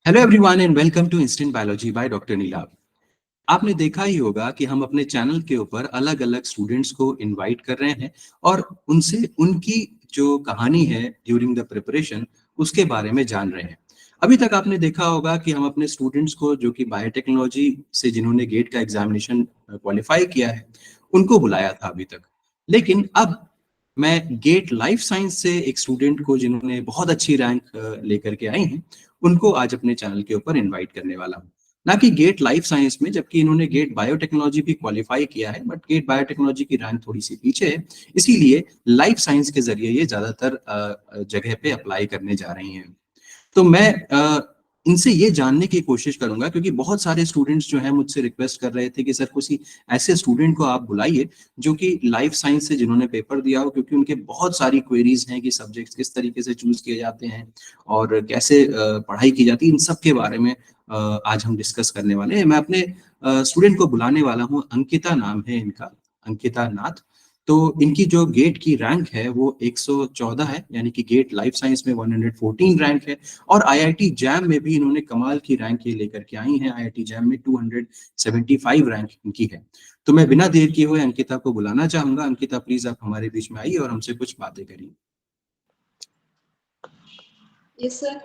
Hello everyone and welcome to Instant Biology by doctor Neelabh. आपने देखा ही होगा कि हम अपने चैनल के ऊपर अलग अलग स्टूडेंट्स को इनवाइट कर रहे हैं और उनसे उनकी जो कहानी है ड्यूरिंग द प्रिपरेशन उसके बारे में जान रहे हैं। अभी तक आपने देखा होगा कि हम अपने स्टूडेंट्स को जो कि बायोटेक्नोलॉजी से जिन्होंने गेट का एग्जामिनेशन क्वालिफाई किया है उनको बुलाया था अभी तक। लेकिन अब मैं गेट लाइफ साइंस से एक स्टूडेंट को जिन्होंने बहुत अच्छी रैंक लेकर के आई हैं उनको आज अपने चैनल के ऊपर इनवाइट करने वाला हूँ। ना कि गेट लाइफ साइंस में, जबकि इन्होंने गेट बायोटेक्नोलॉजी भी क्वालिफाई किया है, बट गेट बायोटेक्नोलॉजी की रैंक थोड़ी सी पीछे है। इसीलिए लाइफ साइंस के जरिए ये ज्यादातर जगह पे अप्लाई करने जा रही हैं। तो मैं इनसे ये जानने की कोशिश करूंगा, क्योंकि बहुत सारे स्टूडेंट्स जो हैं मुझसे रिक्वेस्ट कर रहे थे कि सर किसी ऐसे स्टूडेंट को आप बुलाइए जो कि लाइफ साइंस से जिन्होंने पेपर दिया हो, क्योंकि उनके बहुत सारी क्वेरीज हैं कि सब्जेक्ट्स किस तरीके से चूज किए जाते हैं और कैसे पढ़ाई की जाती है। इन सब के बारे में आज हम डिस्कस करने वाले हैं। मैं अपने स्टूडेंट को बुलाने वाला हूँ, अंकिता नाम है इनका, अंकिता नाथ। तो इनकी जो गेट की रैंक है वो 114 है, यानी कि गेट लाइफ साइंस में 114 रैंक है। और आईआईटी जैम में भी इन्होंने कमाल की रैंक ये लेकर के आई हैं। आईआईटी जैम में 275 रैंक इनकी है। तो मैं बिना देर किए हुए अंकिता को बुलाना चाहूंगा। अंकिता प्लीज आप हमारे बीच में आइए और हमसे कुछ बातें करिए। Yes sir.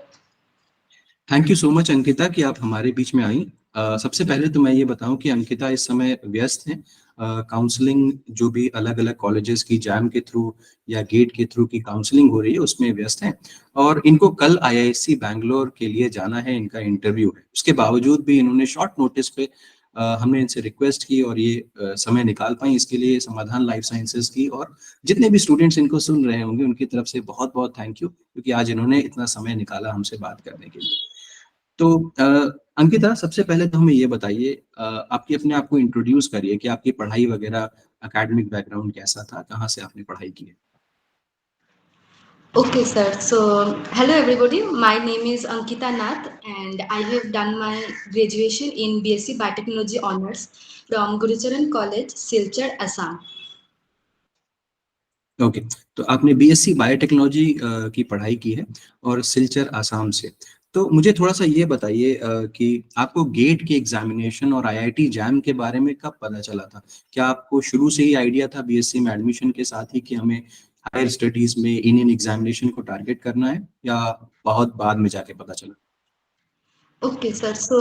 Thank you so much Ankita कि आप हमारे बीच में आई। सबसे पहले तो मैं ये बताऊं कि अंकिता इस समय व्यस्त हैं। काउंसलिंग जो भी अलग अलग कॉलेजेस की जैम के थ्रू या गेट के थ्रू की काउंसलिंग हो रही है उसमें व्यस्त हैं। और इनको कल आईआईएससी बैंगलोर के लिए जाना है, इनका इंटरव्यू है। उसके बावजूद भी इन्होंने शॉर्ट नोटिस पे हमने इनसे रिक्वेस्ट की और ये समय निकाल पाई। इसके लिए समाधान लाइफ साइंसेज की और जितने भी स्टूडेंट्स इनको सुन रहे होंगे उनकी तरफ से बहुत बहुत थैंक यू, क्योंकि आज इन्होंने इतना समय निकाला हमसे बात करने के लिए। तो अंकिता, सबसे पहले तो हमें ये बताइए, आपकी अपने आप को इंट्रोड्यूस करिए कि आपकी पढ़ाई वगैरह, एकेडमिक बैकग्राउंड कैसा था, कहाँ से आपने पढ़ाई की है। Okay, sir. So, hello everybody. My name is Ankita Nath, and I have done my graduation in BSc Biotechnology Honors from Gurucharan College, Silchar, Assam. Okay, तो आपने बीएससी बायोटेक्नोलॉजी की पढ़ाई की है और सिलचर आसाम से। तो मुझे थोड़ा सा ये बताइए कि आपको गेट के एग्जामिनेशन और आईआईटी जैम के बारे में कब पता चला था? क्या आपको शुरू से ही आइडिया था बीएससी में एडमिशन के साथ ही कि हमें हायर स्टडीज में इंडियन एग्जामिनेशन को टारगेट करना है, या बहुत बाद में जाके पता चला? Okay sir. सो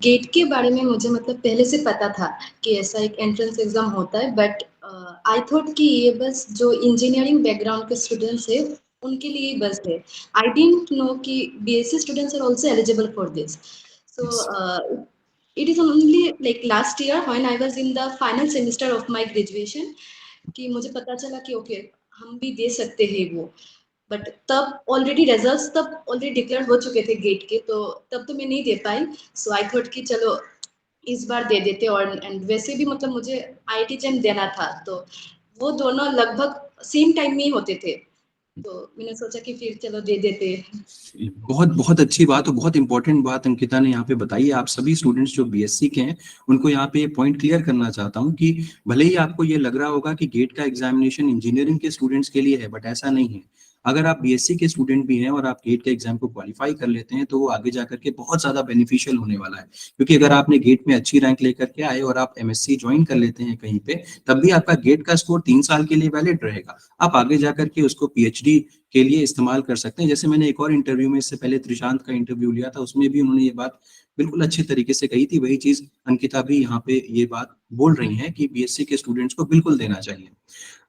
गेट के बारे में मुझे मतलब पहले से पता था कि ऐसा एक एंट्रेंस एग्जाम होता है, बट आई थॉट कि ये बस जो इंजीनियरिंग बैकग्राउंड के स्टूडेंट्स है उनके लिए ही बस है। आई डिडंट नो कि BSc students are also eligible for this. So it is only like last year when I was in the final semester of my graduation कि मुझे पता चला कि ओके हम भी दे सकते हैं वो। बट तब ऑलरेडी रिजल्ट्स तब ऑलरेडी डिक्लेयर हो चुके थे गेट के, तो तब तो मैं नहीं दे पाई। सो आई थॉट कि चलो इस बार दे देते। और एंड वैसे भी मतलब मुझे आईआईटी जेम देना था, तो वो दोनों लगभग सेम टाइम में ही होते थे, तो मैंने सोचा कि फिर चलो दे देते। बहुत बहुत अच्छी बात और बहुत इंपॉर्टेंट बात अंकिता ने यहाँ पे बताई है। आप सभी स्टूडेंट्स जो बीएससी के हैं उनको यहाँ पे ये पॉइंट क्लियर करना चाहता हूँ कि भले ही आपको ये लग रहा होगा कि गेट का एग्जामिनेशन इंजीनियरिंग के स्टूडेंट्स के लिए है, बट ऐसा नहीं है। अगर आप बीएससी के स्टूडेंट भी हैं और आप गेट के एग्जाम को क्वालिफाई कर लेते हैं तो वो आगे जाकर के बहुत ज्यादा बेनिफिशियल होने वाला है। क्योंकि अगर आपने गेट में अच्छी रैंक लेकर के आए और आप एमएससी ज्वाइन कर लेते हैं कहीं पे, तब भी आपका गेट का स्कोर 3 साल के लिए वैलिड रहेगा। आप आगे जाकर के उसको पीएचडी के लिए इस्तेमाल कर सकते हैं। जैसे मैंने एक और इंटरव्यू में इससे पहले त्रिशांत का इंटरव्यू लिया था, उसमें भी उन्होंने ये बात बिल्कुल अच्छे तरीके से कही थी। वही चीज अंकिता भी यहाँ पे ये बात बोल रही हैं कि बीएससी के स्टूडेंट्स को बिल्कुल देना चाहिए।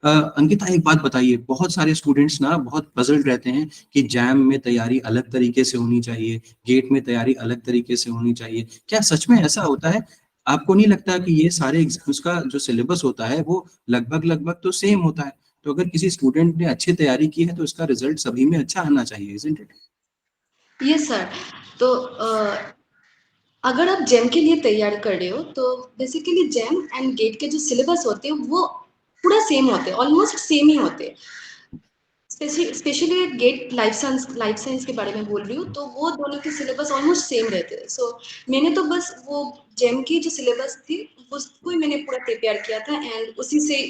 अंकिता, एक बात बताइए, बहुत सारे स्टूडेंट्स ना बहुत पजल्ड रहते हैं कि जैम में तैयारी अलग तरीके से होनी चाहिए, गेट में तैयारी अलग तरीके से होनी चाहिए। क्या सच में ऐसा होता है? आपको नहीं लगता कि ये सारे एग्जाम्स का जो सिलेबस होता है वो लगभग लगभग तो सेम होता है? तो अगर किसी स्टूडेंट ने अच्छी तैयारी की है तो इसका रिजल्ट सभी में अच्छा आना चाहिए, isn't it? Yes sir. तो अगर आप जेम के लिए तैयारी कर रहे हो तो बेसिकली जेम एंड गेट के जो सिलेबस होते हैं वो पूरा सेम होते हैं, ऑलमोस्ट सेम ही होते हैं। स्पेशली गेट लाइफ साइंस के बारे में बोल रही हूँ, तो वो दोनों के सिलेबस ऑलमोस्ट सेम रहते हैं। सो मैंने तो बस वो जेम की जो सिलेबस थी उसको ही मैंने पूरा प्रिपेयर किया था, एंड उसी से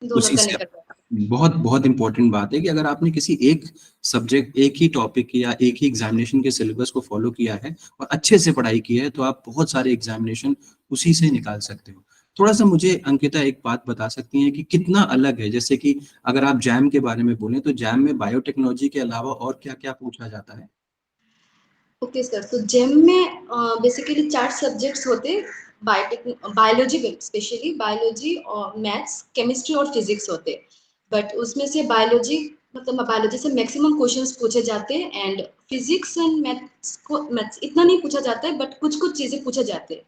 दोनों उसी का से निकल गया। बहुत बहुत इंपॉर्टेंट बात है कि अगर आपने किसी एक सब्जेक्ट, एक ही टॉपिक या एक ही एग्जामिनेशन के सिलेबस को फॉलो किया है और अच्छे से पढ़ाई की है, तो आप बहुत सारे एग्जामिनेशन उसी से निकाल सकते हो। थोड़ा सा मुझे अंकिता एक बात बता सकती हैं कि कितना अलग है, जैसे कि अगर आप जैम के बारे में बोलें तो जैम में बायोटेक्नोलॉजी के अलावा और क्या क्या पूछा जाता है? ओके सर, तो जेम में बेसिकली 4 सब्जेक्ट्स होते हैं, बायोलॉजी में स्पेशली बायोलॉजी और मैथ्स, केमिस्ट्री और फिजिक्स होते हैं। बट उसमें से बायोलॉजी मतलब बायोलॉजी से मैक्सिमम क्वेश्चंस पूछे जाते हैं एंड फिजिक्स एंड मैथ्स इतना नहीं पूछा जाता है बट कुछ-कुछ चीजें पूछे जाते हैं।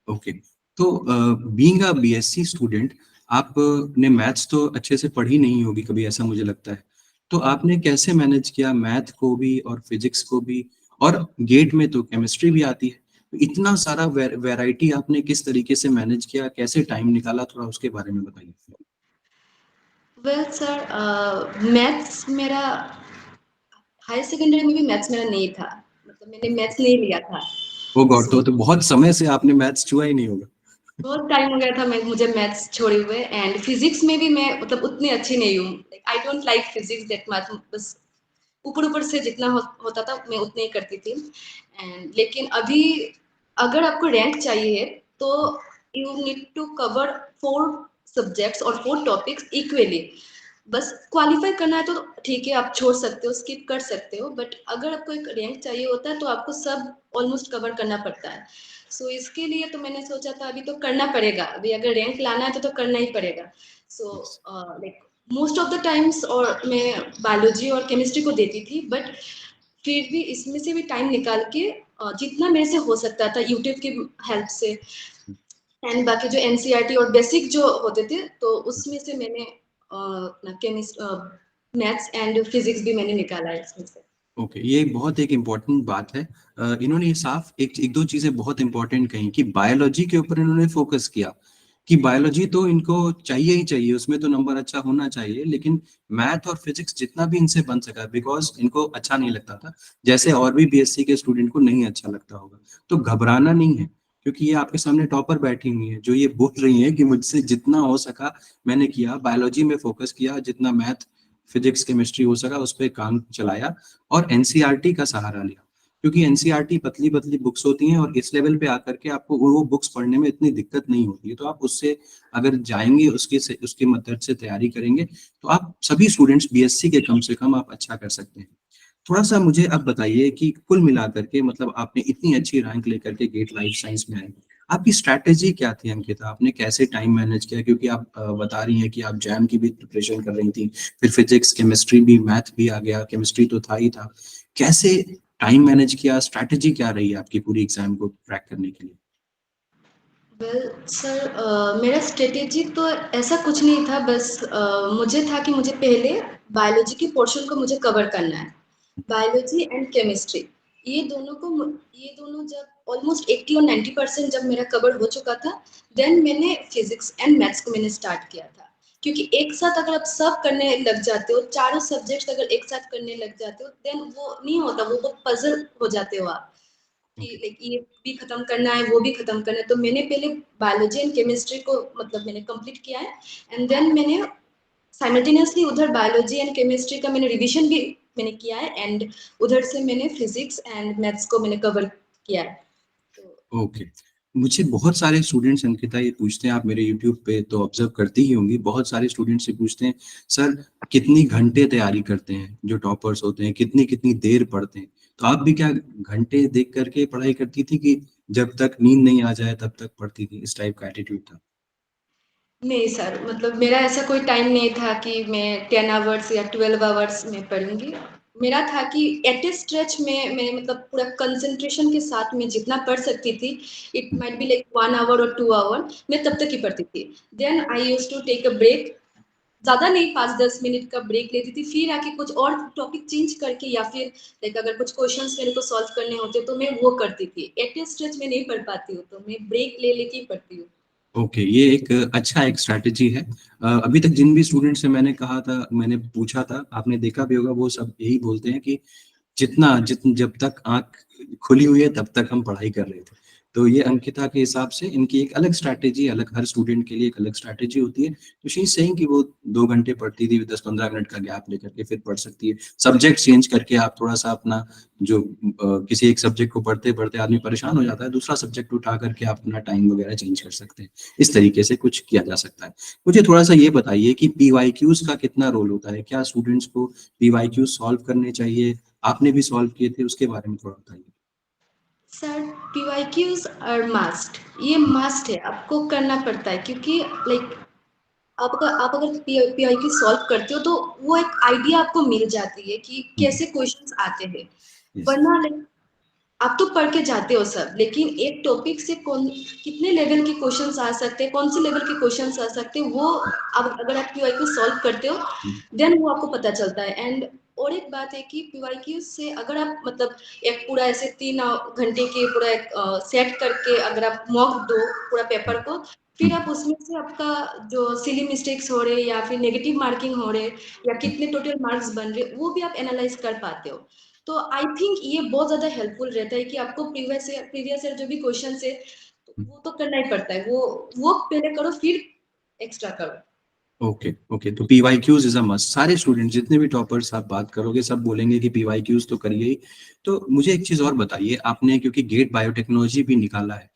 ओके। तो बीइंग अ बीएससी स्टूडेंट, आपने मैथ्स तो अच्छे से पढ़ी नहीं होगी कभी, ऐसा मुझे लगता है। तो आपने कैसे मैनेज किया मैथ को भी और फिजिक्स को भी, और गेट में तो केमिस्ट्री भी आती है, तो इतना सारा वैरायटी आपने किस तरीके से मैनेज किया, कैसे टाइम निकाला, थोड़ा उसके बारे में बताइए। वेल सर, मैथ्स मेरा हायर सेकेंडरी में भी मैथ्स मेरा नहीं था, मतलब मैंने मैथ्स नहीं लिया था। ओ गॉड, सो तो बहुत समय से आपने मैथ्स छुआ ही नहीं होगा। बहुत टाइम हो गया था मैं मुझे मैथ्स छोड़े हुए एंड फिजिक्स में भी मैं मतलब उतनी अच्छी नहीं हूँ। I don't like physics that much, बस ऊपर ऊपर से जितना होता था मैं उतने ही करती थी। एंड लेकिन अभी अगर आपको रैंक चाहिए तो you need to cover 4 subjects और 4 टॉपिक्स इक्वली। बस क्वालिफाई करना है तो ठीक है, आप छोड़ सकते हो, स्किप कर सकते हो, बट अगर आपको एक रैंक चाहिए होता है तो आपको सब ऑलमोस्ट कवर करना पड़ता है। सो इसके लिए तो मैंने सोचा था अभी तो करना पड़ेगा, अभी अगर रैंक लाना है तो करना ही पड़ेगा। सो Yes. Like most of the times और मैं बायोलॉजी और केमिस्ट्री को देती थी, बट फिर भी इसमें से भी टाइम निकाल के जितना मेरे से हो सकता था यूट्यूब की हेल्प से एंड बाकी जो एनसीईआरटी और बेसिक जो होते थे तो उसमें से मैंने अपना केमिस्ट मैथ्स एंड फिजिक्स भी मैंने निकाला है इसमें से। ओके, ये बहुत एक इम्पोर्टेंट बात है। इन्होंने ये साफ एक एक दो चीजें बहुत इंपॉर्टेंट कही कि बायोलॉजी के ऊपर इन्होंने फोकस किया, कि बायोलॉजी तो इनको चाहिए ही चाहिए, उसमें तो नंबर अच्छा होना चाहिए, लेकिन मैथ और फिजिक्स जितना भी इनसे बन सका, बिकॉज इनको अच्छा नहीं लगता था, जैसे और भी बीएससी के स्टूडेंट को नहीं अच्छा लगता होगा। तो घबराना नहीं है, क्योंकि ये आपके सामने टॉपर बैठी हुई है जो ये बोल रही है कि मुझसे जितना हो सका मैंने किया, बायोलॉजी में फोकस किया, जितना मैथ फिजिक्स केमिस्ट्री हो सका उस पर काम चलाया, और एनसीईआरटी का सहारा लिया, क्योंकि एनसीईआरटी पतली पतली बुक्स होती हैं और इस लेवल पे आकर के आपको वो बुक्स पढ़ने में इतनी दिक्कत नहीं होती है। तो आप उससे अगर जाएंगे, उसकी मदद से तैयारी करेंगे, तो आप सभी स्टूडेंट्स बीएससी के कम से कम आप अच्छा कर सकते हैं। थोड़ा सा मुझे अब बताइए कि कुल मिलाकर के, मतलब आपने इतनी अच्छी रैंक लेकर के गेट लाइफ साइंस में आए, आपकी स्ट्रैटेजी क्या थी अंकिता, आपने कैसे टाइम मैनेज किया, क्योंकि आप बता रही हैं कि आप जैम की भी प्रिपरेशन कर रही थी, फिर फिजिक्स केमिस्ट्री भी, मैथ भी आ गया, केमिस्ट्री तो था ही था, कैसे टाइम मैनेज किया, स्ट्रैटेजी क्या रही आपकी पूरी एग्जाम को क्रैक करने के लिए? वेल सर, मेरा स्ट्रेटेजी तो ऐसा कुछ नहीं था, बस मुझे था कि मुझे पहले बायोलॉजी की पोर्शन को मुझे कवर करना है, बायोलॉजी एंड केमिस्ट्री, ये दोनों को ये दोनों जब ऑलमोस्ट 80 और 90% जब मेरा कवर हो चुका था, देन मैंने फिजिक्स एंड मैथ्स को मैंने स्टार्ट किया था। क्योंकि एक साथ अगर आप सब करने लग जाते हो, चारों सब्जेक्ट्स अगर एक साथ करने लग जाते हो, देन वो नहीं होता, वो बहुत पजल हो जाते हो आप कि ओके। लाइक ये भी खत्म करना है, वो भी खत्म करना है। तो मैंने पहले बायोलॉजी एंड केमिस्ट्री को मतलब मैंने कंप्लीट किया है एंड देन मैंने साइमल्टेनियसली उधर बायोलॉजी एंड केमिस्ट्री का मैंने रिवीजन भी मैंने किया है एंड उधर से मैंने फिजिक्स एंड मैथ्स को मैंने कवर किया है। तो ओके। मुझे बहुत सारे स्टूडेंट्स अंकिता ये पूछते हैं, आप मेरे यूट्यूब पे तो ऑब्जर्व करती ही होंगी, बहुत सारे स्टूडेंट्स से पूछते हैं, सर कितनी घंटे तैयारी करते हैं जो टॉपर्स होते हैं, कितनी कितनी देर पढ़ते हैं? तो आप भी क्या घंटे देख करके पढ़ाई करती थी, कि जब तक नींद नहीं आ जाए तब तक पढ़ती थी, इस टाइप का एटीट्यूड था? नहीं सर, मतलब मेरा ऐसा कोई टाइम नहीं था कि मैं 10 आवर्स या 12 आवर्स में पढ़ूंगी। मेरा था कि एट ए स्ट्रेच में मैं मतलब पूरा कंसंट्रेशन के साथ में जितना पढ़ सकती थी, it might be like 1 hour और 2 आवर, मैं तब तक ही पढ़ती थी। Then I used to take a break, ज़्यादा नहीं, 5-10 मिनट का ब्रेक लेती थी, फिर आके कुछ और टॉपिक चेंज करके या फिर लाइक अगर कुछ क्वेश्चंस मेरे को सॉल्व करने होते तो मैं वो करती थी। एट ए स्ट्रेच में नहीं पढ़ पाती हूँ, तो मैं ब्रेक ले लेके ही पढ़ती हूँ। ओके, ये एक अच्छा एक स्ट्रैटेजी है। अभी तक जिन भी स्टूडेंट से मैंने कहा था, मैंने पूछा था, आपने देखा भी होगा, वो सब यही बोलते हैं कि जब तक आंख खुली हुई है तब तक हम पढ़ाई कर रहे थे। तो ये अंकिता के हिसाब से इनकी एक अलग स्ट्रैटेजी, अलग हर स्टूडेंट के लिए एक अलग स्ट्रैटेजी होती है। तो शी इज सेइंग कि वो 2 घंटे पढ़ती थी, 10-15 मिनट का गैप लेकर के फिर पढ़ सकती है। सब्जेक्ट चेंज करके आप थोड़ा-सा अपना जो किसी एक सब्जेक्ट को पढ़ते-पढ़ते आदमी परेशान हो जाता है, दूसरा सब्जेक्ट उठा करके आप अपना टाइम वगैरह चेंज कर सकते हैं। इस तरीके से कुछ किया जा सकता है। मुझे थोड़ा-सा ये बताइए कि पीवाईक्यूज़ का कितना रोल होता है? क्या स्टूडेंट्स को पीवाईक्यूज़ सॉल्व करने चाहिए? आपने भी सॉल्व किए थे, उसके बारे में थोड़ा बताइए। सर पीवाईक्यूज आर मस्ट, ये मस्ट है, आपको करना पड़ता है क्योंकि लाइक आप अगर पीवाईक्यू सॉल्व करते हो तो वो एक आइडिया आपको मिल जाती है कि हुँ, कैसे क्वेश्चंस आते हैं। यस। वरना लाइक आप तो पढ़ के जाते हो सब, लेकिन एक टॉपिक से कौन कितने लेवल के क्वेश्चंस आ सकते हैं, कौन से लेवल के क्वेश्चंस आ सकते हैं, वो अब अगर आप पीवाईक्यू सॉल्व करते हो हुँ, देन वो आपको पता चलता है। एंड और एक बात है कि पीवाईक्यू से अगर आप मतलब एक पूरा ऐसे 3 घंटे के पूरा एक सेट करके अगर आप मॉक दो पूरा पेपर को, हुँ, फिर आप उसमें से आपका जो सिली मिस्टेक्स हो रहे या फिर नेगेटिव मार्किंग हो रहे या हुँ, कितने टोटल मार्क्स बन रहे वो भी आप एनालाइज कर पाते हो। तो आई थिंक ये बहुत ज्यादा हेल्पफुल रहता है कि आपको प्रीवियस ईयर जो भी क्वेश्चन है तो हुँ। वो तो करना ही पड़ता है, वो पहले करो फिर एक्स्ट्रा करो। ओके, ओके, तो पीवाईक्यूज़ इज़ अ मस्ट। सारे स्टूडेंट जितने भी टॉपर्स आप बात करोगे सब बोलेंगे कि पीवाईक्यूज़ तो करिए ही। तो मुझे एक चीज़ और बताइए, आपने क्योंकि गेट बायोटेक्नोलॉजी भी निकाला है,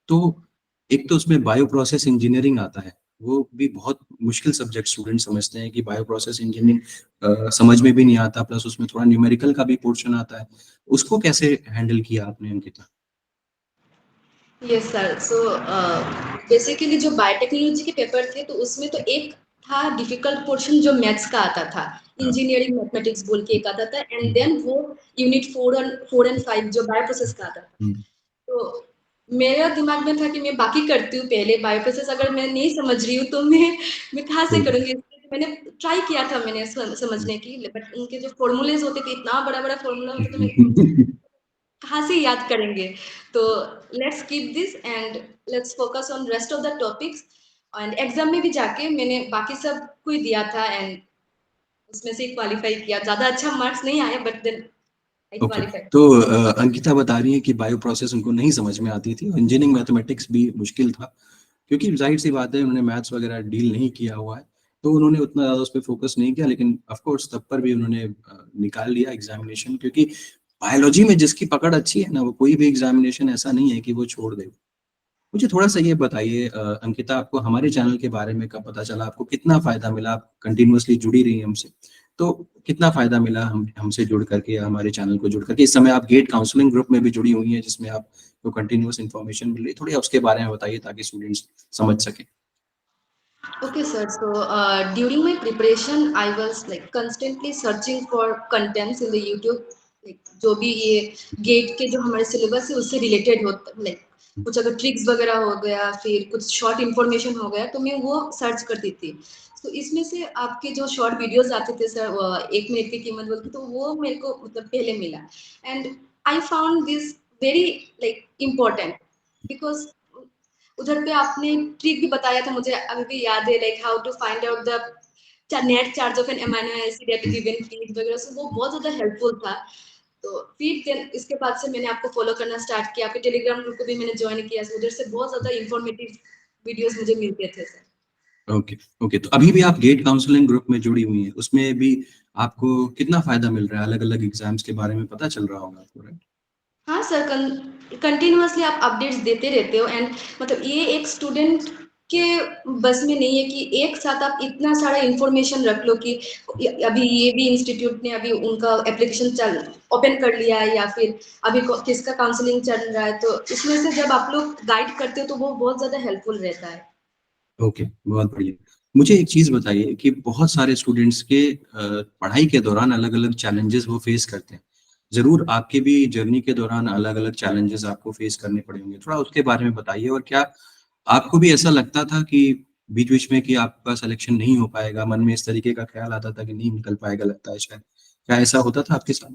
तो एक तो उसमें बायो प्रोसेस इंजीनियरिंग आता है, वो भी बहुत मुश्किल सब्जेक्ट स्टूडेंट समझते हैं कि बायो प्रोसेस इंजीनियरिंग समझ में भी नहीं आता, प्लस उसमें थोड़ा न्यूमेरिकल का भी पोर्शन आता है। उसको कैसे हैंडल किया आपने Ankita? Yes sir, so basically जो बायोटेक्नोलॉजी के पेपर थे तो उसमें तो एक था डिफिकल्ट पोर्शन जो मैथ्स का आता था, हाँ, इंजीनियरिंग मैथमेटिक्स बोल के एक आता था, एंड हुँ, देन वो यूनिट 4 एंड 5 जो बायो प्रोसेस का आता था। हुँ, तो मेरा दिमाग में था कि मैं बाकी करती हूँ पहले, बायो प्रोसेस अगर मैं नहीं समझ रही हूँ तो मैं कहाँ से हुँ, करूँगी। मैंने ट्राई किया था मैंने हुँ, समझने की, बट उनके जो फॉर्मूलेज होते थे इतना बड़ा बड़ा फॉर्मूला होता था, मैं हुँ। कहाँ से याद करेंगे। तो let's keep this and let's focus on rest of the topics. And exam में भी जाके मैंने बाकी सब कोई दिया था एंड उसमें से क्वालिफाई किया, ज्यादा अच्छा मार्क्स नहीं आया but then I okay, qualify. तो अंकिता बता रही है कि बायो प्रोसेस उनको नहीं समझ में आती थी, इंजीनियरिंग मैथमेटिक्स भी मुश्किल था, क्योंकि ज़ाहिर-सी बात है उन्होंने मैथ्स वगैरह डील नहीं किया हुआ है, तो उन्होंने उतना ज़्यादा उस पे फ़ोकस नहीं किया, लेकिन ऑफ़ कोर्स तब पर भी उन्होंने निकाल लिया एग्ज़ामिनेशन, क्योंकि बायोलॉजी में जिसकी पकड़ अच्छी है ना, वो कोई भी एग्ज़ामिनेशन ऐसा नहीं है कि वो छोड़ दे। मुझे थोड़ा-सा ये बताइए अंकिता, आपको हमारे चैनल के बारे में कब पता चला? आपको कितना फ़ायदा मिला? आप कंटिन्यूअसली जुड़ी रही हैं हमसे, तो कितना फ़ायदा मिला हमसे जुड़ करके या हमारे चैनल को जुड़ करके? इस समय आप गेट काउंसलिंग ग्रुप में भी जुड़ी हुई हैं, जिसमें आपको कंटिन्यूअस इन्फॉर्मेशन मिल रही है। थोड़ी उसके बारे में बताइए ताकि स्टूडेंट्स समझ सकें। Okay, sir. So during my preparation, I was like constantly searching for contents in the YouTube, like जो भी ये गेट के जो हमारे सिलेबस है उससे रिलेटेड हो, लाइक कुछ अगर ट्रिक्स वगैरह हो गया फिर कुछ शॉर्ट इन्फॉर्मेशन हो गया तो मैं वो सर्च करती थी। तो इसमें से आपके जो शॉर्ट वीडियोस आते थे सर, 1 मिनट की कीमत बोल के, तो वो मेरे को मतलब पहले मिला and I found this very like important because उधर पे आपने ट्रिक भी बताया था, मुझे अभी भी याद है, like how to find out the net charge of an amino acid at given feed वगैरह, सो वो बहुत ज्यादा हेल्पफुल था। तो फिर देन इसके बाद से मैंने आपको फॉलो करना स्टार्ट किया, फिर टेलीग्राम ग्रुप को भी मैंने ज्वाइन किया, so उधर से बहुत ज्यादा इंफॉर्मेटिव वीडियोस मुझे मिलते थे सर। ओके, ओके, तो अभी भी आप गेट काउंसलिंग ग्रुप में जुड़ी हुई हैं, उसमें भी आपको कितना फ़ायदा मिल रहा है? अलग-अलग एग्ज़ाम्स के बारे में पता चल रहा होगा आपको, राइट? हाँ सर, कंटिन्यूअसली आप अपडेट्स देते रहते हो एंड मतलब ये एक स्टूडेंट के बस में नहीं है कि एक साथ आप इतना सारा इंफॉर्मेशन रख लो कि अभी ये भी इंस्टीट्यूट ने अभी उनका एप्लीकेशन चल ओपन कर लिया है या फिर अभी किसका काउंसलिंग चल रहा है, तो इसमें से जब आप लोग गाइड करते हो तो वो बहुत ज्यादा हेल्पफुल रहता है। ओके, बहुत बढ़िया। मुझे एक चीज़ बताइए कि बहुत सारे स्टूडेंट्स के पढ़ाई के दौरान अलग-अलग चैलेंजेज़ वो फेस करते हैं। ज़रूर आपके भी जर्नी के दौरान अलग-अलग चैलेंजेज़ आपको फेस करने पड़े होंगे। थोड़ा उसके बारे में बताइए, और क्या आपको भी ऐसा लगता था कि बीच-बीच में कि आपका सिलेक्शन नहीं हो पाएगा, मन में इस तरीके का ख़्याल आता था कि नहीं निकल पाएगा लगता है शायद? क्या ऐसा होता था आपके साथ?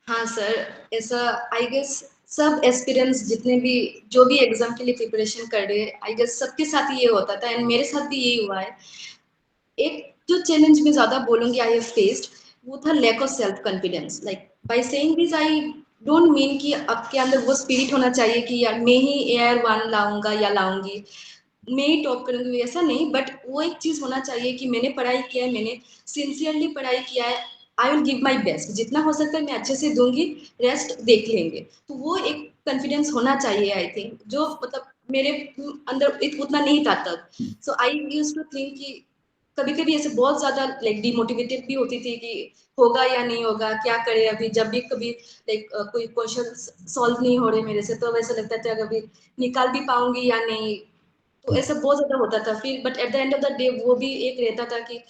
हाँ सर, ऐसा आई गेस सब एस्पिरेंट्स जितने भी जो भी एग्जाम के लिए प्रिपरेशन कर रहे हैं, आई गेस सबके साथ ये होता था एंड मेरे साथ भी यही हुआ है। एक जो चैलेंज मैं ज्यादा बोलूंगी आई हैव फेस्ड वो था lack of self confidence, like by saying this I don't mean कि आपके अंदर वो स्पिरिट होना चाहिए कि यार मैं ही एयर वन लाऊंगा या लाऊंगी, मैं ही टॉप करूंगी, ऐसा नहीं। बट वो एक चीज होना चाहिए कि मैंने पढ़ाई किया है, मैंने सिंसियरली पढ़ाई किया है, I will give my best, जितना हो सकता है मैं अच्छे से दूंगी, रेस्ट देख लेंगे। तो वो एक कॉन्फिडेंस होना चाहिए आई थिंक, जो मतलब मेरे अंदर उतना नहीं था तब। सो आई यूज टू थिंक कि कभी कभी ऐसे बहुत ज्यादा लाइक डिमोटिवेटेड भी होती थी कि होगा या नहीं होगा, क्या करे अभी, जब भी कभी लाइक कोई क्वेश्चन सॉल्व नहीं हो रहे मेरे से, तो वैसा लगता था कभी निकाल भी पाऊंगी या नहीं। तो ऐसा बहुत ज्यादा होता था फिर, but at the end of the day वो भी एक रहता था कि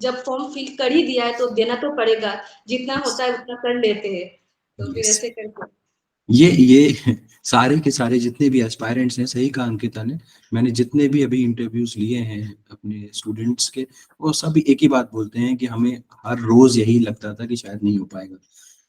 जब फॉर्म फिल कर ही दिया है तो देना तो पड़ेगा, जितना होता है उतना कर लेते हैं। तो फिर यस, ऐसे करके ये सारे के सारे जितने भी एस्पायरेंट्स हैं, सही कहा अंकिता ने। मैंने जितने भी अभी इंटरव्यूज लिए हैं अपने स्टूडेंट्स के, वो सभी एक ही बात बोलते हैं कि हमें हर रोज यही लगता था कि शायद नहीं हो पाएगा।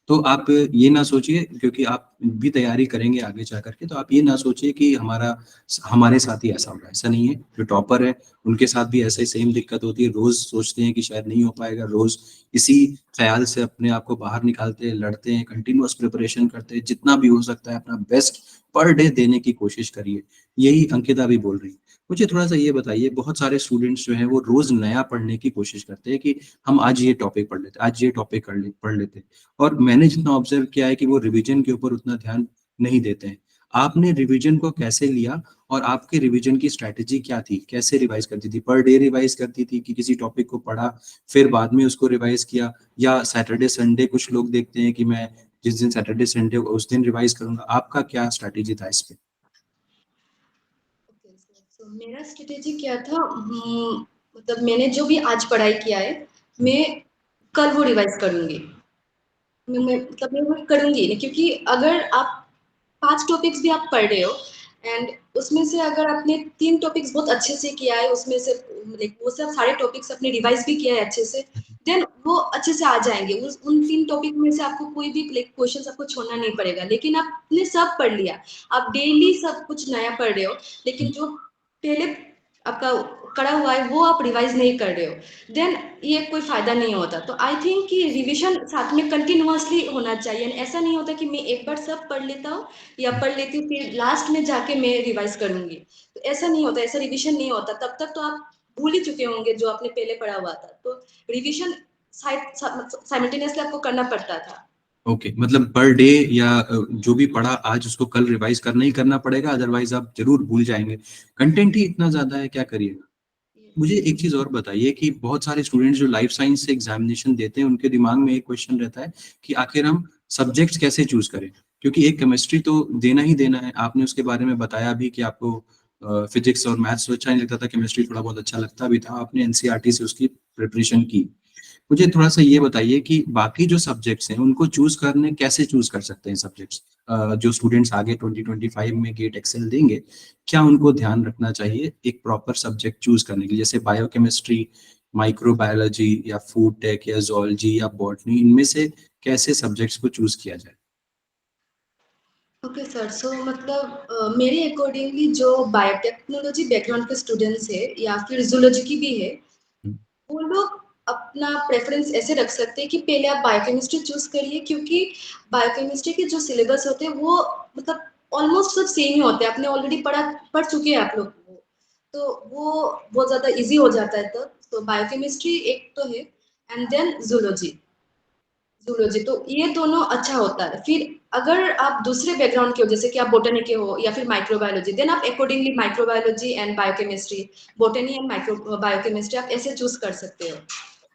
तो आप ये ना सोचिए, क्योंकि आप भी तैयारी करेंगे आगे जा करके, तो आप ये ना सोचिए कि हमारे साथ ही ऐसा होगा। ऐसा नहीं है। जो टॉपर है उनके साथ भी ऐसे सेम दिक्कत होती है, रोज सोचते हैं कि शायद नहीं हो पाएगा, रोज इसी ख्याल से अपने आप को बाहर निकालते हैं, लड़ते हैं, कंटिन्यूअस प्रिपरेशन करते हैं, जितना भी हो सकता है अपना बेस्ट पर डे देने की कोशिश करिए। यही अंकिता भी बोल रही है। मुझे थोड़ा सा ये बताइए, बहुत सारे स्टूडेंट्स जो हैं वो रोज नया पढ़ने की कोशिश करते हैं कि हम आज ये टॉपिक पढ़ लेते, आज ये टॉपिक पढ़ लेते, और मैंने जितना ऑब्जर्व किया है कि वो रिवीजन के ऊपर उतना ध्यान नहीं देते हैं। आपने रिवीजन को कैसे लिया, और आपके रिवीजन की स्ट्रैटेजी क्या थी? कैसे रिवाइज करती थी? पर डे रिवाइज करती थी कि किसी टॉपिक को पढ़ा फिर बाद में उसको रिवाइज किया, या सैटरडे संडे कुछ लोग देखते हैं कि मैं जिस दिन सैटरडे संडे उस दिन रिवाइज करूंगा, आपका क्या स्ट्रैटेजी था इस पे? तो मेरा स्ट्रेटेजी क्या था, मतलब मैंने जो भी आज पढ़ाई किया है, मैं कल वो रिवाइज करूंगी। मैं वो करूंगी नहीं, क्योंकि अगर आप 5 टॉपिक्स भी आप पढ़ रहे हो एंड उसमें से अगर आपने 3 टॉपिक्स बहुत अच्छे से किया है, उसमें से लाइक वो सब सारे टॉपिक्स आपने रिवाइज भी किया है अच्छे से, देन वो अच्छे से आ जाएंगे। उस उन 3 टॉपिक में से आपको कोई भी लाइक क्वेश्चन आपको छोड़ना नहीं पड़ेगा। लेकिन आपने सब पढ़ लिया, आप डेली सब कुछ नया पढ़ रहे हो, लेकिन जो पहले आपका करा हुआ है वो आप रिवाइज नहीं कर रहे हो, देन ये कोई फायदा नहीं होता। तो आई थिंक कि रिवीजन साथ में कंटिन्यूअसली होना चाहिए। ऐसा नहीं होता कि मैं एक बार सब पढ़ लेता हूँ या पढ़ लेती हूँ फिर लास्ट में जाके मैं रिवाइज करूंगी, तो ऐसा नहीं होता, ऐसा रिवीजन नहीं होता। तब तक तो आप भूल ही चुके होंगे जो आपने पहले पढ़ा हुआ था। तो रिवीजन साइमल्टेनियसली आपको करना पड़ता था। ओके, मतलब पर डे या जो भी पढ़ा आज उसको कल रिवाइज करना ही करना पड़ेगा, अदरवाइज आप जरूर भूल जाएंगे। कंटेंट ही इतना ज्यादा है, क्या करिएगा। मुझे एक चीज और बताइए कि बहुत सारे स्टूडेंट्स जो लाइफ साइंस से एग्जामिनेशन देते हैं, उनके दिमाग में एक क्वेश्चन रहता है कि आखिर हम सब्जेक्ट्स कैसे चूज करें, क्योंकि एक केमिस्ट्री तो देना ही देना है। आपने उसके बारे में बताया भी कि आपको फिजिक्स और मैथ्स तो अच्छा नहीं लगता था, केमिस्ट्री थोड़ा बहुत अच्छा लगता भी था, आपने एनसीईआरटी से उसकी प्रिपरेशन की। मुझे थोड़ा सा ये बताइए कि बाकी जो सब्जेक्ट्स हैं उनको चूज करने, कैसे चूज कर सकते हैं सब्जेक्ट्स? जो स्टूडेंट्स आगे 2025 में गेट एक्सेल देंगे, क्या उनको ध्यान रखना चाहिए एक प्रॉपर सब्जेक्ट चूज करने के लिए? जैसे बायोकेमिस्ट्री, माइक्रोबायोलॉजी, या फूड टेक, या जोलॉजी, या बॉटनी, इनमें से कैसे सब्जेक्ट्स को चूज किया जाए? ओके सर, सो मतलब मेरे अकॉर्डिंगली जो बायोटेक्नोलॉजी बैकग्राउंड के स्टूडेंट्स है या फिर जूलॉजी की भी है, हम्म, वो लोग अपना प्रेफरेंस ऐसे रख सकते हैं कि पहले आप बायोकेमिस्ट्री चूज करिए, क्योंकि बायोकेमिस्ट्री के जो सिलेबस होते हैं वो मतलब ऑलमोस्ट सब सेम ही होते हैं, आपने ऑलरेडी पढ़ चुके हैं आप लोग वो, तो वो बहुत ज्यादा इजी हो जाता है तब। तो बायोकेमिस्ट्री एक तो है, एंड देन जूलॉजी। जूलॉजी तो ये दोनों अच्छा होता है। फिर अगर आप दूसरे बैकग्राउंड के हो, जैसे कि आप बोटनी के हो या फिर माइक्रोबायोलॉजी, देन आप accordingly microbiology and biochemistry, botany and micro biochemistry आप ऐसे चूज कर सकते हो।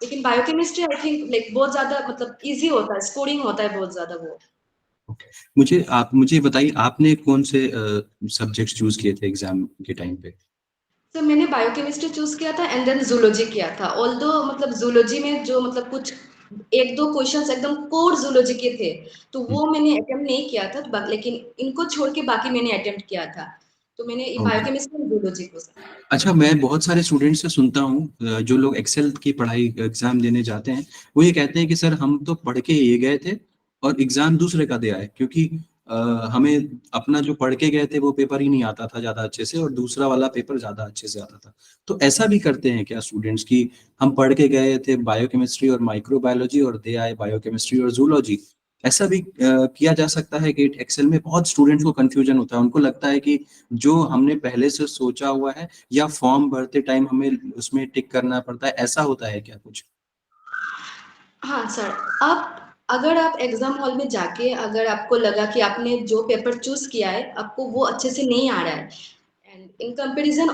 लेकिन बायोकेमिस्ट्री आई थिंक लाइक बहुत ज्यादा मतलब इजी होता है, स्कोरिंग होता है बहुत ज्यादा वो। ओके। मुझे बताइए, आपने कौन से सब्जेक्ट्स चूज किए थे एग्जाम के टाइम पे? तो मैंने बायोकेमिस्ट्री चूज किया था एंड देन जूलॉजी किया था। ऑल्दो मतलब जूलॉजी में जो मतलब कुछ एक दो क्वेश्चंस एकदम कोर जूलॉजी के थे, तो वो मैंने अटेम्प्ट नहीं किया था, लेकिन इनको छोड़ के बाकी मैंने अटेम्प्ट किया था। तो मैंने ओके। बायोकेमिस्ट्री और जूलॉजी को। अच्छा, मैं बहुत सारे स्टूडेंट्स से सुनता हूँ, जो लोग एक्सेल की पढ़ाई एग्जाम देने जाते हैं, वो ये कहते हैं कि सर हम तो पढ़ के ये गए थे और एग्जाम दूसरे का दे आए, क्योंकि हमें अपना जो पढ़ के गए थे वो पेपर ही नहीं आता था ज्यादा अच्छे से, और दूसरा वाला पेपर ज्यादा अच्छे से आता था। तो ऐसा भी करते हैं क्या स्टूडेंट्स की, हम पढ़ के गए थे बायोकेमिस्ट्री और माइक्रोबायोलॉजी और दे आए बायोकेमिस्ट्री और जूलॉजी? ऐसा भी किया जा सकता है गेट एक्सेल में बहुत स्टूडेंट्स को कंफ्यूजन होता है, उनको लगता है कि जो हमने पहले से सोचा हुआ है या फॉर्म भरते टाइम हमें उसमें टिक करना पड़ता है, ऐसा होता है क्या कुछ? हाँ सर, अगर आप एग्जाम हॉल में जाके अगर आपको लगा कि आपने जो पेपर चूज किया है आपको वो अच्छे से नहीं आ रहा है एंड इन कंपैरिजन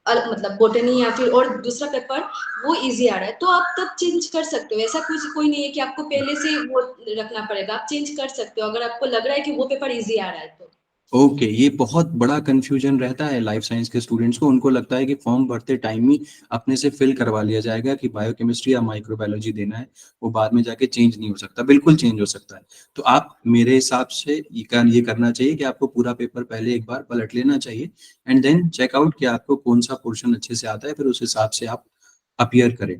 मतलब बोटनी या फिर और दूसरा पेपर वो इजी आ रहा है तो आप तब चेंज कर सकते हो। ऐसा कुछ कोई नहीं है कि आपको पहले से वो रखना पड़ेगा, आप चेंज कर सकते हो अगर आपको लग रहा है कि वो पेपर इजी आ रहा है तो। ओके, ये बहुत बड़ा कंफ्यूजन रहता है लाइफ साइंस के स्टूडेंट्स को, उनको लगता है कि फॉर्म भरते टाइम ही अपने से फिल करवा लिया जाएगा कि बायोकेमिस्ट्री या माइक्रोबायोलॉजी देना है, वो बाद में जाके चेंज नहीं हो सकता। बिल्कुल चेंज हो सकता है। तो आप मेरे हिसाब से ये करना चाहिए कि आपको पूरा पेपर पहले एक बार पलट लेना चाहिए एंड देन चेकआउट कि आपको कौन सा पोर्शन अच्छे से आता है, फिर उस हिसाब से आप अपीयर करें।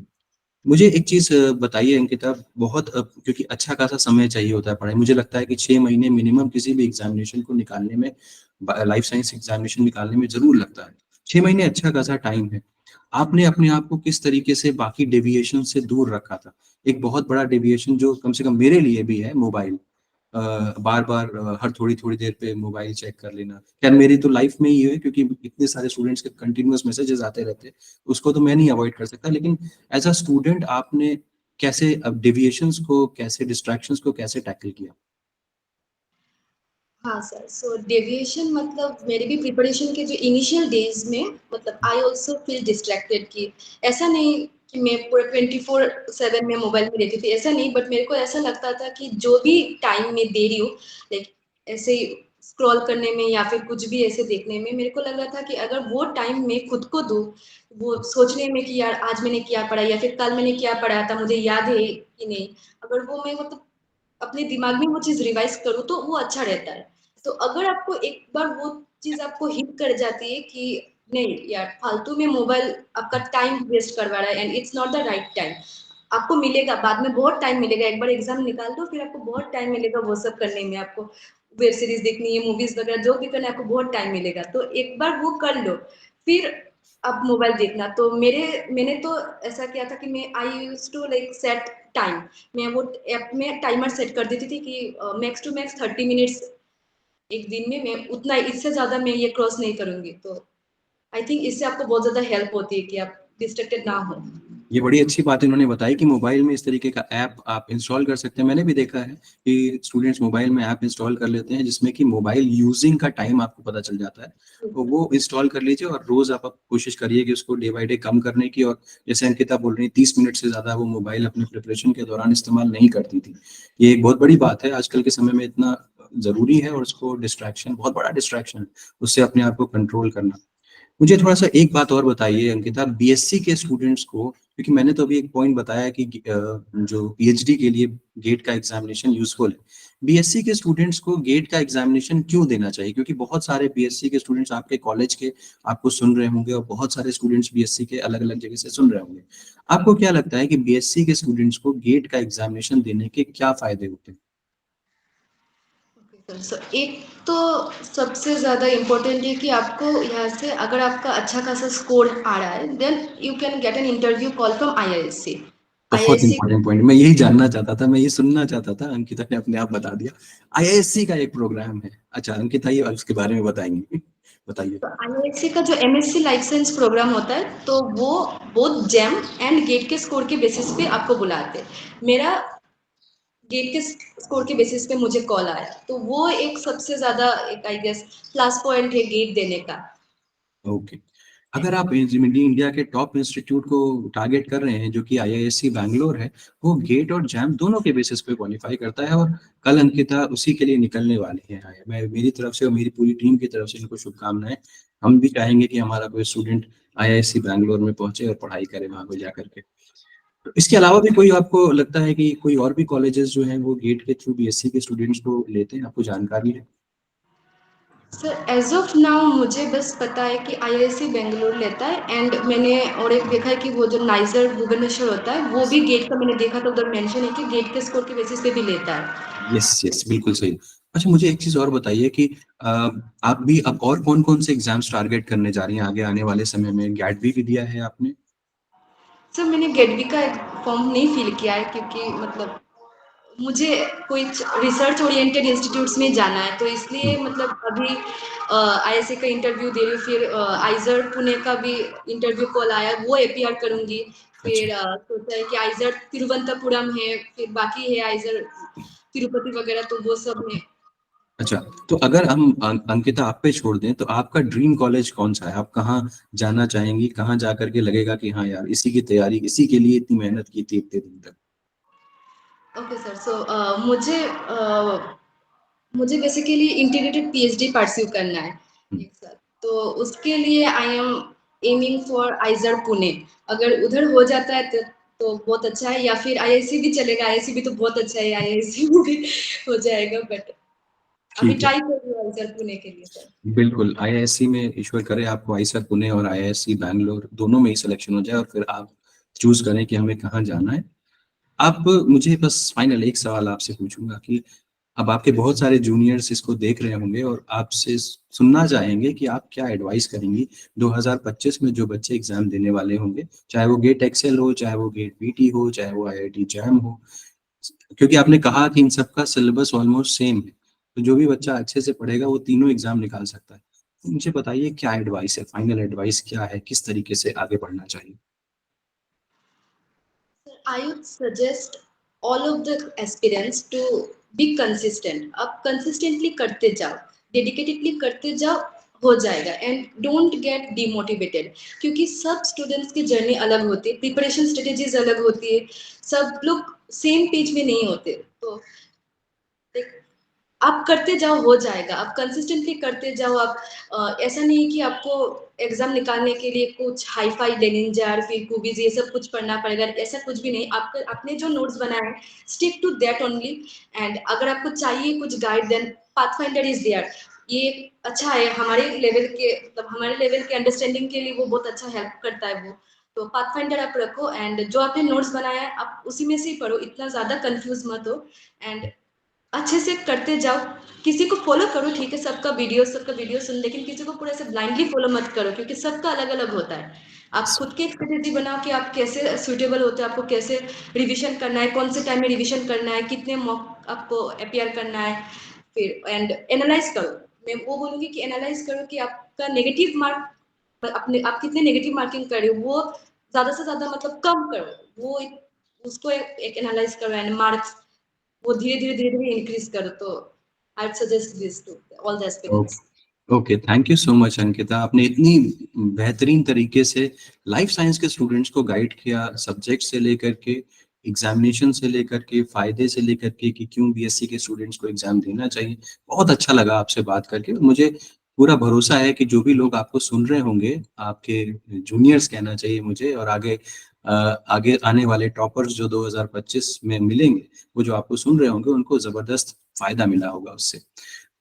मुझे एक चीज़ बताइए अंकिता, बहुत क्योंकि अच्छा खासा समय चाहिए होता है पढ़ाई, मुझे लगता है कि 6 महीने मिनिमम किसी भी एग्जामिनेशन को निकालने में, लाइफ साइंस एग्जामिनेशन निकालने में ज़रूर लगता है। 6 महीने अच्छा खासा टाइम है। आपने अपने आप को किस तरीके से बाकी डेविएशन से दूर रखा था? एक बहुत बड़ा डेविएशन जो कम से कम मेरे लिए भी है, मोबाइल। बार-बार हर थोड़ी-थोड़ी देर पे मोबाइल चेक कर लेना। खैर मेरी तो लाइफ में ही है क्योंकि इतने सारे स्टूडेंट्स के कंटीन्यूअस मैसेजेस आते रहते हैं, उसको तो मैं नहीं अवॉइड कर सकता। लेकिन एज़ अ स्टूडेंट आपने कैसे डेविएशंस को, कैसे डिस्ट्रैक्शंस को कैसे टैकल किया? हाँ सर, सो डेविएशन मतलब मेरे भी प्रिपरेशन के जो इनिशियल डेज में मतलब आई ऑल्सो फील डिस्ट्रैक्टेड कि ऐसा नहीं कि मैं पूरा 24/7 में मोबाइल में रहती थी, ऐसा नहीं, बट मेरे को ऐसा लगता था कि जो भी टाइम मैं दे रही हूँ लाइक ऐसे ही स्क्रॉल करने में या फिर कुछ भी ऐसे देखने में, मेरे को लग रहा था कि अगर वो टाइम मैं खुद को दूँ वो सोचने में कि यार आज मैंने क्या पढ़ा या फिर कल मैंने क्या पढ़ा था मुझे याद है कि नहीं, अगर वो मैं मतलब अपने दिमाग में वो चीज़ रिवाइज़ करूँ तो वो अच्छा रहता है। तो अगर आपको एक बार वो चीज़ आपको हिट कर जाती है कि नहीं यार फालतू में मोबाइल आपका टाइम वेस्ट करवा रहा है and it's not the right time. आपको मिलेगा बाद में बहुत टाइम मिलेगा, एक बार एग्ज़ाम निकाल दो फिर आपको बहुत टाइम मिलेगा वो सब करने में, आपको वेब सीरीज़ देखनी है, मूवीज़ वगैरह जो भी करना है आपको बहुत टाइम मिलेगा। तो एक बार वो कर लो, फिर आप मोबाइल देखना। तो मैंने तो ऐसा किया था कि मैं I used to like set time, मैं वो ऐप में टाइमर सेट कर देती थी कि मैक्स टू मैक्स 30 मिनट्स एक दिन में मैं उतना, इससे ज्यादा मैं ये क्रॉस नहीं करूंगी। तो आई थिंक इससे आपको बहुत ज्यादा हेल्प होती है कि आप डिस्ट्रैक्टेड ना हो। ये बड़ी अच्छी बात इन्होंने बताई कि मोबाइल में इस तरीके का ऐप आप इंस्टॉल कर सकते हैं। मैंने भी देखा है कि स्टूडेंट्स मोबाइल में ऐप इंस्टॉल कर लेते हैं जिसमें कि मोबाइल यूजिंग का टाइम आपको पता चल जाता है। तो वो इंस्टॉल कर लीजिए और रोज आप कोशिश करिए कि उसको डे बाय डे कम करने की। और जैसे अंकिता बोल रही 30 मिनट से ज्यादा वो मोबाइल अपने प्रिपरेशन के दौरान इस्तेमाल नहीं करती थी। ये एक बहुत बड़ी बात है, आजकल के समय में इतना जरूरी है और उसको डिस्ट्रैक्शन, बहुत बड़ा डिस्ट्रैक्शन है, उससे अपने आप को कंट्रोल करना। मुझे थोड़ा-सा एक बात और बताइए अंकिता, बीएससी के स्टूडेंट्स को, क्योंकि मैंने तो अभी एक पॉइंट बताया कि जो पीएचडी के लिए गेट का एग्जामिनेशन यूज़फुल है। बीएससी के स्टूडेंट्स को गेट का एग्जामिनेशन क्यों देना चाहिए? क्योंकि बहुत सारे बीएससी के स्टूडेंट्स आपके कॉलेज के आपको सुन रहे होंगे और बहुत सारे स्टूडेंट्स बीएससी के अलग-अलग जगह से सुन रहे होंगे। आपको क्या लगता है कि बीएससी के स्टूडेंट्स को गेट का एग्जामिनेशन देने के क्या फ़ायदे होते हैं? सो एक तो सबसे ज़्यादा इम्पोर्टेंट है कि आपको यहाँ से अगर आपका अच्छा खासा स्कोर आ रहा है then you can get an interview call from IISc. बहुत आईआईएससी इंपॉर्टेंट पॉइंट, मैं यही जानना चाहता था, मैं ये सुनना चाहता था, अंकिता ने अपने आप बता दिया। आईआईएससी का एक प्रोग्राम है। अच्छा अंकिता, ये उसके बारे में बताएंगी, बताइए। तो आईआईएससी का जो एमएससी लाइफ साइंस प्रोग्राम होता है तो वो बोथ जैम एंड गेट के स्कोर के बेसिस पे आपको बुलाते हैं। मेरा गेट के स्कोर के बेसिस पे मुझे कॉल आया तो वो एक सबसे ज्यादा एक आई गेस प्लस पॉइंट है गेट देने का। ओके, अगर आप इंडिया के टॉप इंस्टीट्यूट को टारगेट कर रहे हैं जो कि आईआईएससी बैंगलोर है, वो गेट और जैम दोनों के बेसिस पे क्वालिफाई करता है और कल अंकिता उसी के लिए निकलने वाली है। मैं मेरी तरफ से और मेरी पूरी टीम की तरफ से इनको शुभकामनाएं। हम भी चाहेंगे कि हमारा कोई स्टूडेंट आईआईएससी बैंगलोर में पहुंचे और पढ़ाई करे वहां पे जाकर के। तो इसके अलावा भी कोई आपको लगता है कि कोई और भी कॉलेजेस जो हैं वो गेट के थ्रू बीएससी के स्टूडेंट्स को लेते हैं, आपको जानकारी है? सर एज ऑफ नाउ मुझे बस पता है कि आईआईएससी बेंगलुरु लेता है एंड मैंने और एक देखा है कि वो जो नाइजर भुवनेश्वर होता है वो भी गेट का मैंने देखा तो उधर मेंशन है कि गेट के स्कोर के बेसिस पे भी लेता है। यस यस, बिल्कुल सही। अच्छा मुझे एक चीज और बताइए कि अ, आप भी अब और कौन कौन से एग्जाम्स टारगेट करने जा रही हैं आगे आने वाले समय में? गैट भी दिया है आपने? सर मैंने गेट बी का फॉर्म नहीं फिल किया है क्योंकि मतलब मुझे कोई रिसर्च ओरिएंटेड इंस्टीट्यूट्स में जाना है, तो इसलिए मतलब अभी आईएससी का इंटरव्यू दे रही हूँ, फिर आइजर पुणे का भी इंटरव्यू कॉल आया, वो एपीआर करूंगी। फिर सोचा है कि आइजर तिरुवनंतपुरम है, फिर बाकी है आइजर तिरुपति वगैरह, तो वो सब में। अच्छा, तो अगर हम अंकिता आप पे छोड़ दें तो आपका ड्रीम कॉलेज कौन सा है? आप कहाँ जाना चाहेंगी? कहाँ जा करके लगेगा कि हाँ यार, इसी की तैयारी, इसी के लिए इतनी मेहनत की थी इतने दिन तक? ओके सर, सो मुझे बेसिकली इंटीग्रेटेड पीएचडी परस्यू करना है एक साथ, तो उसके लिए I am aiming for आइजर Pune. अगर उधर हो जाता है तो बहुत अच्छा है, या फिर आईआईसी भी चलेगा, आईआईसी भी तो बहुत अच्छा है, आईआईसी भी हो जाएगा, बट अभी ठीक है, ट्राई कर रही हूँ आइजर पुणे के लिए सर। बिल्कुल। आईआईएससी में ईश्वर करे आपको आईआईएससी पुणे और आईआईएससी बैंगलोर दोनों में ही सिलेक्शन हो जाए और फिर आप चूज करें कि हमें कहाँ जाना है। आप मुझे बस फाइनल एक सवाल आपसे पूछूंगा कि अब आपके बहुत सारे जूनियर्स इसको देख रहे होंगे और आपसे सुनना चाहेंगे कि आप क्या एडवाइस करेंगी 2025 में जो बच्चे एग्जाम देने वाले होंगे, चाहे वो गेट एक्सेल हो, चाहे वो गेट पीटी हो, चाहे वो आईआईटी जैम हो, क्योंकि आपने कहा कि इन सबका सिलेबस ऑलमोस्ट सेम है, तो जो भी बच्चा अच्छे से पढ़ेगा वो तीनों एग्जाम निकाल सकता है। तो मुझे बताइए क्या एडवाइस है, फाइनल एडवाइस क्या है, किस तरीके से आगे बढ़ना चाहिए? I would suggest all of the aspirants to be consistent. आप consistently करते जाओ, dedicatedly करते जाओ, हो जाएगा। एंड डोंट गेट डिमोटिवेटेड, क्योंकि सब स्टूडेंट्स की जर्नी अलग होती है, प्रिपरेशन स्ट्रेटेजीज अलग होती है, सब लोग सेम पेज में नहीं होते। तो आप करते जाओ, हो जाएगा। आप कंसिस्टेंटली करते जाओ। आप ऐसा नहीं है कि आपको एग्जाम निकालने के लिए कुछ हाई फाई लेनिंजार फिर कुबीज ये सब कुछ पढ़ना पड़ेगा, ऐसा कुछ भी नहीं। आपका आपने जो नोट्स बनाए stick to that only. And अगर आपको चाहिए कुछ guide, then Pathfinder is there. ये अच्छा है हमारे लेवल के, मतलब हमारे लेवल के अंडरस्टैंडिंग के लिए वो बहुत अच्छा हेल्प करता है वो। तो पाथफाइंडर आप रखो, एंड जो आपने नोट्स बनाया है आप उसी में से ही पढ़ो, इतना ज्यादा कंफ्यूज मत हो। एंड अच्छे से करते जाओ। किसी को फॉलो करो, ठीक है, सबका वीडियो सुन, लेकिन किसी को पूरा ऐसे ब्लाइंडली फॉलो मत करो, क्योंकि सबका अलग अलग होता है। आप खुद की एक स्ट्रेटेजी बनाओ कि आप कैसे सुटेबल होते हैं, आपको कैसे रिवीजन करना है, कौन से टाइम में रिवीजन करना है, कितने मॉक आपको अपियर करना है। फिर एंड एनालाइज करो। मैं वो बोलूंगी कि एनालाइज करो कि आपका नेगेटिव मार्क, अपने आप कितने नेगेटिव मार्किंग कर रहे हो, वो ज्यादा से ज्यादा मतलब कम करो। वो उसको एक एनालाइज करो, एंड मार्क्स वो धीरे-धीरे इंक्रीज करो। तो I suggest this to all the aspirants. Okay, okay, thank you so much Ankita. आपने इतनी बेहतरीन तरीके से लाइफ साइंस के स्टूडेंट्स को गाइड किया, सब्जेक्ट से लेकर के, एग्जामिनेशन से लेकर के, फायदे से लेकर के कि क्यों बीएससी के स्टूडेंट्स को एग्जाम देना चाहिए। बहुत अच्छा लगा आपसे बात करके। मुझे पूरा भरोसा है कि जो भी लोग आपको सुन रहे होंगे, आपके जूनियर्स कहना चाहिए मुझे, और आगे आने वाले टॉपर्स जो 2025 में मिलेंगे, वो जो आपको सुन रहे होंगे उनको जबरदस्त फायदा मिला होगा उससे।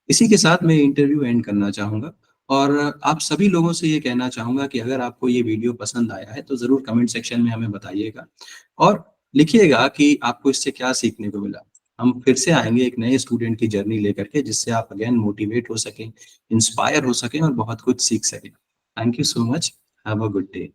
इसी के साथ मैं इंटरव्यू एंड करना चाहूँगा और आप सभी लोगों से ये कहना चाहूँगा कि अगर आपको ये वीडियो पसंद आया है तो ज़रूर कमेंट सेक्शन में हमें बताइएगा और लिखिएगा कि आपको इससे क्या सीखने को मिला। हम फिर से आएँगे एक नए स्टूडेंट की जर्नी लेकर के, जिससे आप अगेन मोटिवेट हो सकें, इंस्पायर हो सकें और बहुत कुछ सीख सकें। Thank you so much. Have a good day.